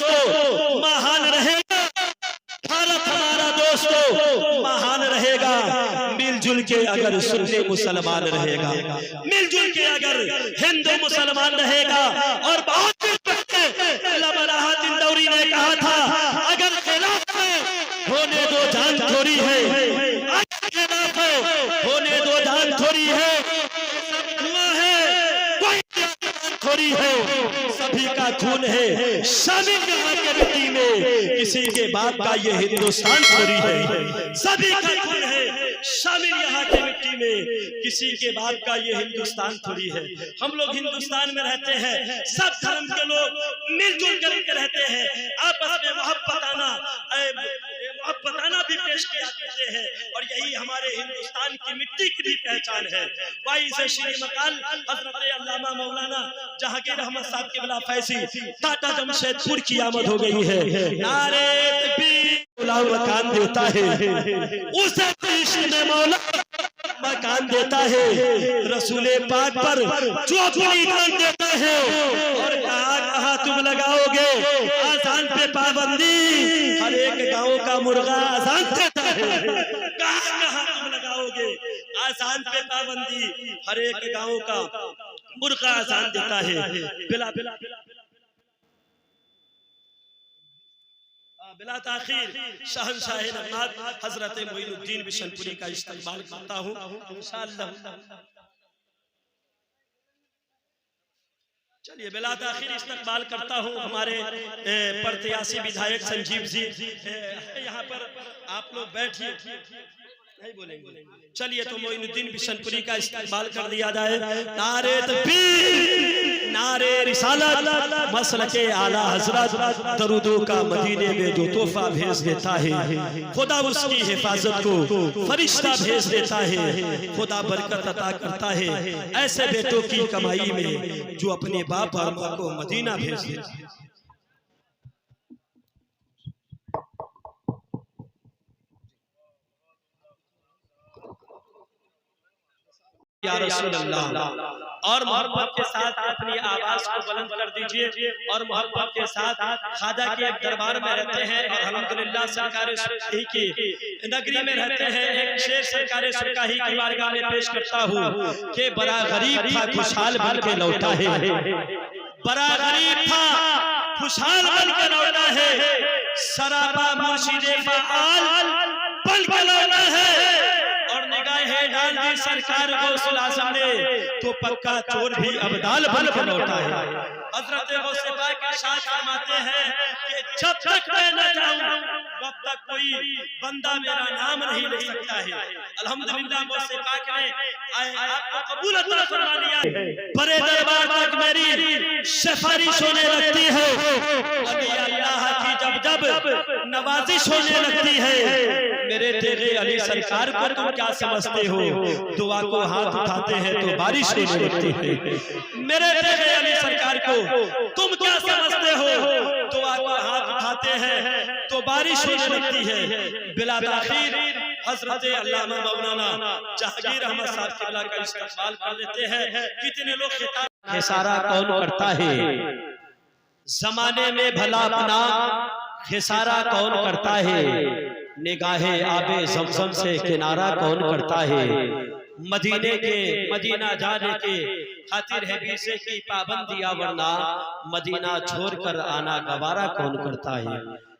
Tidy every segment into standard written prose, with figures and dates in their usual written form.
दोस्तों महान रहेगा, भारत हमारा दोस्तों महान रहेगा। मिलजुल के अगर सुन्नी मुसलमान रहेगा, मिलजुल के अगर हिंदू मुसलमान रहेगा। और बहुत इंदौरी ने कहा था, अगर खिलाफ होने दो जान थोड़ी है, खिलाफ होने दो जान थोड़ी है, थोड़ी है, सभी का खून है शामिल यहाँ के मिट्टी में, किसी के बाप का ये हिंदुस्तान थोड़ी है। सभी का खून है शामिल यहाँ के मिट्टी में, किसी के बाप का ये हिंदुस्तान थोड़ी है। हम लोग हिंदुस्तान में रहते हैं, सब धर्म के लोग मिलजुल करके रहते हैं, आपस में मोहब्बताना भी पेश किया करते हैं। और यही हमारे हिंदुस्तान की मिट्टी की भी पहचान है। वाइस श्री मकाल हजरत अल्लामा मौलाना जहांगीर अहमद साहब के बिला फैसी टाटा जमशेदपुर की आमद हो गई है। नारे तकबीर, मकान देता है उसे कृष्ण मौला मकान देता है, रसूले पाक पर जो अपनी जान देता है। और कहा तुम लगाओगे आजान पे पाबंदी, हर एक गांव का मुर्गा आजान देता है। कहा तुम लगाओगे आजान पे पाबंदी, हर एक गांव का मुर्गा आजान देता है। बिला बिला बिला ताखीर शहंशाह नमाज हजरत मोइनुद्दीन बिशनपुरी का इस्तकबाल करता हूँ इंशाअल्लाह। चलिए बिला ताखीर इस्तकबाल करता हूँ हमारे प्रत्याशी विधायक संजीव जी यहाँ पर। आप लोग बैठिए, नहीं बोलेंगे। चलिए तो मोइनुद्दीन बिशनपुरी का इस्तकबाल कर दिया जाए। नारे तकबीर, नारे रिसालत, मसलके आला हजरत, दरूदों का मदीने में जो तोहफा भेज देता है, खुदा उसकी हिफाजत को फरिश्ता भेज देता है। खुदा बरकत अता करता है ऐसे बेटों की कमाई में जो अपने बाप और माँ को मदीना भेज देता है। या रसूल अल्लाह। और मोहब्बत के साथ अपनी आवाज को बुलंद कर दीजिए। और मोहब्बत के साथ खाजा के एक दरबार में रहते हैं और अल्हम्दुलिल्लाह सरकार सुरकाही की नगरी में रहते हैं। एक शेर सरकार सुरकाही की बारगाह में पेश करता हूँ कि बड़ा गरीब था खुशहाल बन के लौटा है, बड़ा गरीब था खुशहाल बन के लौटा है, सराबा मुर्शिदे फ़आल बन के लौटा है। और निगाहें डाल दी सरकार गौसुल आज़म ने तो पक्का चोर भी अब्दाल बन के लौटा है। हजरत गौसे पाक इरशाद फरमाते हैं कि जब तक मैं न जाऊं तब तक कोई बंदा मेरा नाम नहीं ले सकता है। अल्हम्दुलिल्लाह गौसे पाक ने आपको कबूल अता फरमा लिया। बड़े दरबार तक मेरी सिफारिश होने लगती है, अली अल्लाह की जब जब नवाजिश होने लगती है। मेरे तेरे अली सरकार को तुम क्या समझते हो, दुआ को हाथ उठाते हैं तो बारिश होने लगती है। मेरे तेरे अली सरकार को तुम क्या समझते हो, दुआ को हाथ उठाते हैं तो बारिश होने लगती है। बिला ताखीर हजरत अल्लामा मौलाना जहांगीर अहमद साहब क़िबला का इस्तकबाल कर लेते हैं। कितने लोग खिताब खिसारा कौन करता है, जमाने में भला अपना खिसारा कौन करता है, निगाहे आबे ज़मज़म से किनारा कौन करता है, मदीना जाने के खातिर है वीज़े की पाबंदियां, वरना मदीना छोड़कर आना गवारा कौन करता है।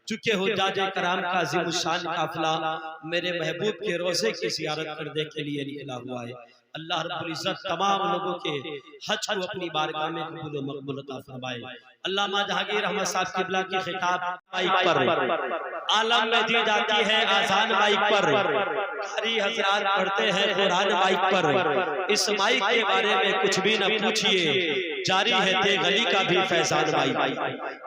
चुके हो जाजे कराम का ज़िमुशान काफिला मेरे महबूब के रोज़े की ज़ियारत करने के लिए निकला हुआ है। अल्लाह रब्बुल इज़्ज़त तमाम लोगों के हज को अपनी बारगाह में कबूल व मकबूल अता फरमाए। अल्लामा जहांगीर अहमद साहब क़िबला की खिताब माइक पर आलम में दी जाती है, आज़ान माइक पर, कारी हज़रात पढ़ते हैं कुरान माइक पर। इस माइक के बारे में कुछ भी न पूछिए, जारी है ते गली का भी फैज़ान माइक।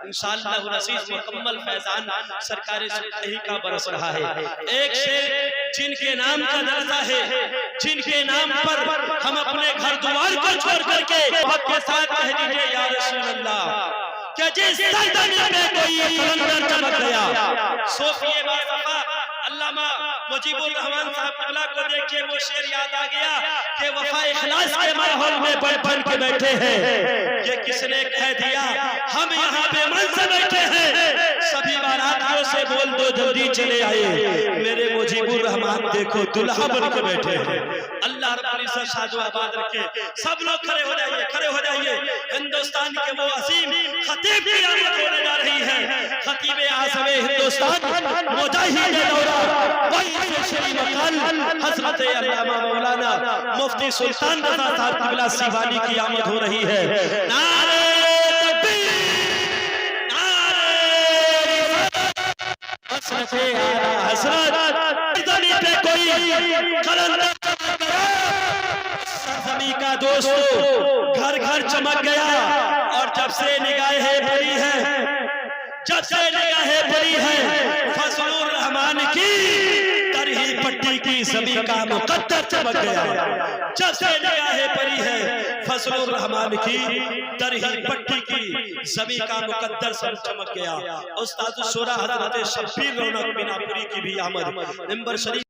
इंशाअल्लाह अज़ीज़ मुकम्मल फैज़ान सरकार सुरकाही का बरस रहा है। एक शेर जिनके नाम का दर्जा है, जिनके नाम पर हम अपने घर द्वार को छोड़ करके वक्त के साथ कह दीजिए या रसूल अल्लाह, क्या जिस सरजमीन में कोई कलंदर चमक गया। सोफिए बासफा अल्लामा मुजीबुर रहमान साहब क़िबला को देखिए, वो शेर याद आ गया कि वफा इखलास के माहौल में बन के बैठे हैं। ये किसने कह दिया हम यहाँ बेमन से बैठे हैं, दो जल्दी चले आए। मेरे मुजीबुर रहमान देखो दुल्हा बन के बैठे हैं। अल्लाह रब्बुल इज्जत शादो आबाद रखे। सब लोग खड़े हो जाइए, खड़े हो जाइए। हिंदुस्तान के वो अजीम खतीब की आमद होने जा रही है। खतीब आज़म हिंदुस्तान मुजाहिद दौरा हज़रत अल्लामा मौलाना मुफ्ती सुल्तान रज़ा साहब क़िबला सीवानी की आमद हो रही है। नारे तकबीर, नारे हज़रत इतनी पे कोई सरजमी का दोस्तों घर घर चमक गया। और जब से निगाहें पड़ी है, जब से निगाहें पड़ी है फजलुर रहमान की तरही पट्टी की ज़मीं का मुकद्दर चमक गया। जब से निगाहें पड़ी है फजलुर रहमान की तरही पट्टी की ज़मीं का मुकद्दर सब चमक गया। उस्ताद शुरा हज़रत शब्बीर रौनक मीनापुरी की भी आमद। मिंबर शरीफ